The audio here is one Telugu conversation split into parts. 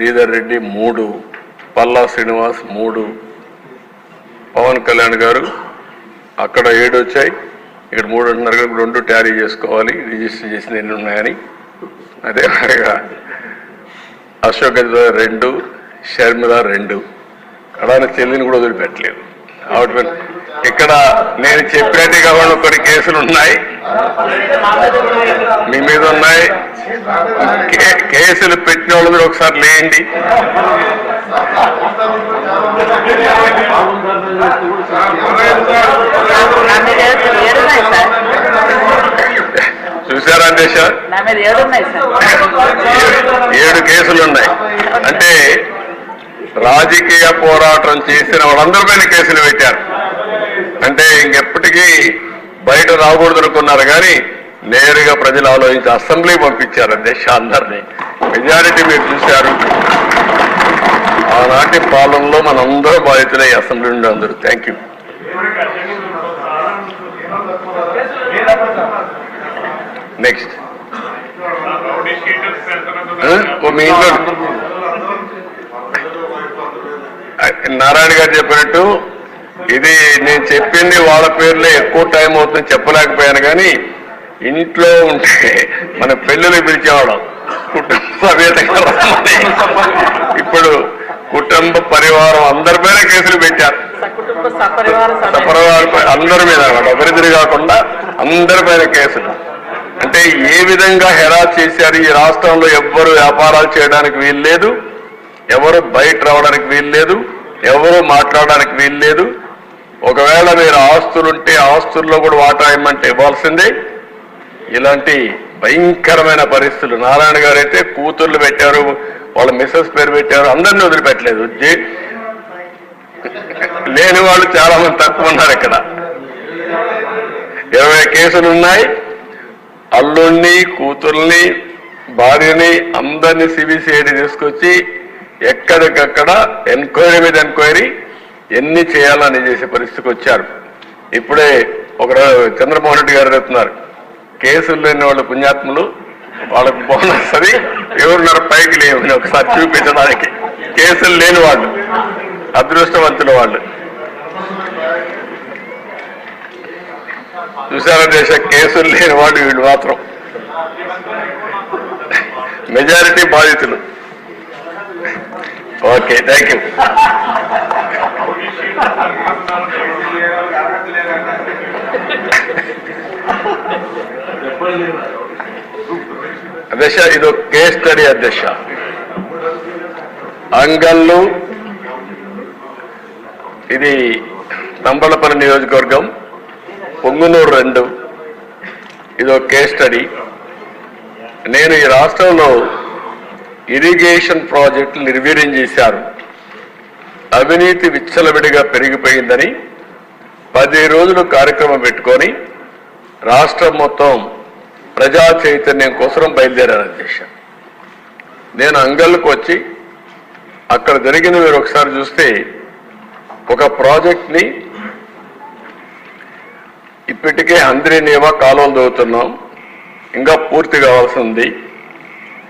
శ్రీధర్ రెడ్డి 3, పల్లా శ్రీనివాస్ 3, పవన్ కళ్యాణ్ గారు అక్కడ 7 వచ్చాయి, ఇక్కడ 3 అంటున్నారు కదా, 2 టాలీ చేసుకోవాలి, రిజిస్టర్ చేసిన ఎన్ని ఉన్నాయని. అదే మరిగా అశోక్ గజరాజ్ 2, షర్మిల 2, కడాన చెల్లిని కూడా వదిలిపెట్టలేదు. ఆవిడ ఇక్కడ నేను చెప్పినట్టు కావాలి కొన్ని కేసులు ఉన్నాయి, మీ మీద ఉన్నాయి. కేసులు పెట్టిన వాళ్ళు మీరు ఒకసారి లేండి. చూసారా దేశ 7 కేసులు ఉన్నాయి. అంటే రాజకీయ పోరాటం చేసిన వాళ్ళందరిపైన కేసులు పెట్టారు. అంటే ఇంకెప్పటికీ బయట రాకూడదు అనుకున్నారు, కానీ నేరుగా ప్రజలు ఆలోచించి అసెంబ్లీ పంపించారు అధ్యక్ష అందరినీ. మెజారిటీ మీరు చూశారు. ఆనాటి పాలనలో మనందరూ బాధితులే అసెంబ్లీ నుండి అందరూ. Thank you. నెక్స్ట్ మీ ఇంట్లో నారాయణ గారు చెప్పినట్టు ఇది నేను చెప్పింది వాళ్ళ పేర్లే ఎక్కువ టైం అవుతుంది చెప్పలేకపోయాను, కానీ ఇంట్లో ఉంటే మన పెళ్ళిళ్ళు పిలిచేవాళ్ళం కుటుంబ సమేతంగా. ఇప్పుడు కుటుంబ పరివారం అందరిపైన కేసులు పెట్టారు. సపరివారం అందరి మీద ఒకరిద్దరు కాకుండా అందరిపైన కేసులు. అంటే ఏ విధంగా హెరాస్ చేశారు. ఈ రాష్ట్రంలో ఎవ్వరు వ్యాపారాలు చేయడానికి వీలు లేదు, ఎవరు బయట రావడానికి వీలు లేదు, ఎవరు మాట్లాడడానికి వీలు లేదు. ఒకవేళ మీరు ఆస్తులుంటే ఆస్తుల్లో కూడా వాటా ఇవ్వమంటే ఇవ్వాల్సిందే. ఇలాంటి భయంకరమైన పరిస్థితులు. నారాయణ గారు అయితే కూతుర్లు పెట్టారు, వాళ్ళ మిస్సెస్ పేరు పెట్టారు, అందరినీ వదిలిపెట్టలేదు. లేని వాళ్ళు చాలా మంది తక్కువ ఉన్నారు. ఇక్కడ 20 కేసులు ఉన్నాయి. అల్లుణ్ణి, కూతుర్ని, భార్యని అందరినీ సిబిసిఐడి తీసుకొచ్చి ఎక్కడికక్కడ ఎంక్వైరీ మీద ఎంక్వైరీ ఎన్ని చేయాలని చేసే పరిస్థితికి వచ్చారు. ఇప్పుడే ఒక చంద్రమోహన్ రెడ్డి గారు చెప్తున్నారు, కేసులు లేని వాళ్ళు పుణ్యాత్ములు, వాళ్ళకు బోనస్ అది ఎవరున్నారు పైకి లేవు ఒకసారి చూపించడానికి. కేసులు లేని వాళ్ళు అదృష్టవంతుల వాళ్ళు. చూసారా దేశ కేసులు లేని వాళ్ళు వీళ్ళు మాత్రం మెజారిటీ బాధితులు. Okay, thank you. అధ్యక్ష ఇది ఒక కేస్ స్టడీ. అధ్యక్ష అంగళ్ళు, ఇది తంబళపల్లి నియోజకవర్గం, పొంగునూరు 2. ఇది ఒక కేస్ స్టడీ. నేను ఈ రాష్ట్రంలో ఇరిగేషన్ ప్రాజెక్టులు నిర్వీర్యం చేశారు, అవినీతి విచ్చలవిడిగా పెరిగిపోయిందని 10 రోజులు కార్యక్రమం పెట్టుకొని రాష్ట్రం మొత్తం ప్రజా చైతన్యం కోసం బయలుదేరారు. అధ్యక్ష నేను అంగళ్ళకు వచ్చి అక్కడ జరిగిన మీరు ఒకసారి చూస్తే, ఒక ప్రాజెక్ట్ని ఇప్పటికే హంద్రీనేవా కాలువలు దవ్వుతున్నాం, ఇంకా పూర్తి కావాల్సి ఉంది.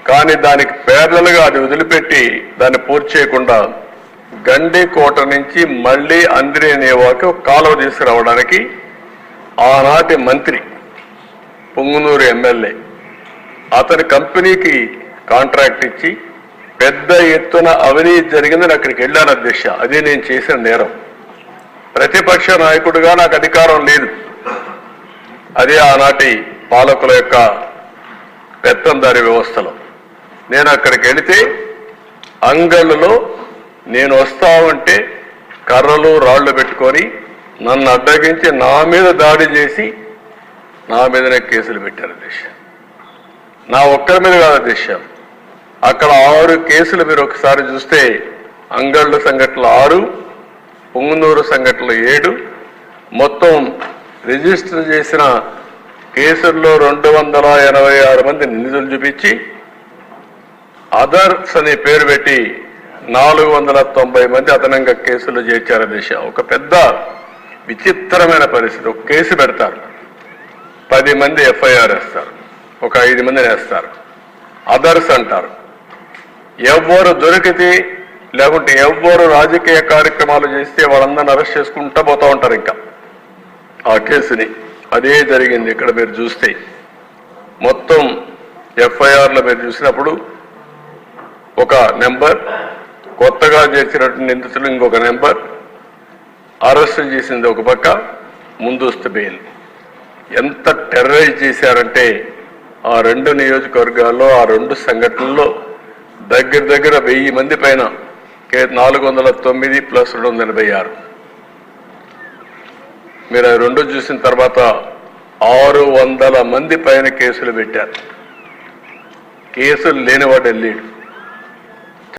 కానీ దానికి ప్యారలల్గా అది వదిలిపెట్టి దాన్ని పూర్తి చేయకుండా గండికోట నుంచి మళ్ళీ హంద్రీనేవాకి ఒక కాలువ తీసుకురావడానికి ఆనాటి మంత్రి పొంగునూరు ఎమ్మెల్యే అతని కంపెనీకి కాంట్రాక్ట్ ఇచ్చి పెద్ద ఎత్తున అవినీతి జరిగిందని అక్కడికి వెళ్ళాను. అధ్యక్ష అదే నేను చేసిన నేరం. ప్రతిపక్ష నాయకుడిగా నాకు అధికారం లేదు. అదే ఆనాటి పాలకుల యొక్క పెత్తందారి వ్యవస్థలో నేను అక్కడికి వెళితే అంగళ్ళలో నేను వస్తా ఉంటే కర్రలు రాళ్లు పెట్టుకొని నన్ను అడ్డగించి నా మీద దాడి చేసి నా మీదనే కేసులు పెట్టారు. అధ్యక్ష నా ఒక్కరి మీద కాదు అధ్యక్ష, అక్కడ 6 కేసులు మీరు ఒకసారి చూస్తే అంగళ్ళు సంఘటనలు 6, పొంగునూరు సంఘటనలు 7, మొత్తం రిజిస్టర్ చేసిన కేసుల్లో 286 మంది నిందితులు చూపించి అదర్స్ అనే పేరు పెట్టి 490 మంది అదనంగా కేసులు చేర్చారు. దిశ ఒక పెద్ద విచిత్రమైన పరిస్థితి. ఒక కేసు పెడతారు, 10 మంది ఎఫ్ఐఆర్ వేస్తారు, ఒక 5 మందిని వేస్తారు, అదర్స్ అంటారు. ఎవ్వరు దొరికితే లేకుంటే ఎవ్వరు రాజకీయ కార్యక్రమాలు చేస్తే వాళ్ళందరిని అరెస్ట్ చేసుకుంటూ పోతా ఉంటారు. ఇంకా ఆ కేసుని అదే జరిగింది. ఇక్కడ మీరు చూస్తే మొత్తం ఎఫ్ఐఆర్లో మీరు చూసినప్పుడు ఒక నెంబర్, కొత్తగా చేసినటువంటి నిందితులు ఇంకొక నెంబర్, అరెస్ట్ చేసింది ఒక పక్క, ముందస్తు బెయిల్. ఎంత టెర్రరైజ్ చేశారంటే ఆ రెండు నియోజకవర్గాల్లో ఆ రెండు సంఘటనల్లో దగ్గర దగ్గర 1000 మంది పైన 409 ప్లస్ 286. మీరు ఆ రెండు చూసిన తర్వాత 600 మంది పైన కేసులు పెట్టారు. కేసులు లేనివాడు వెళ్ళాడు.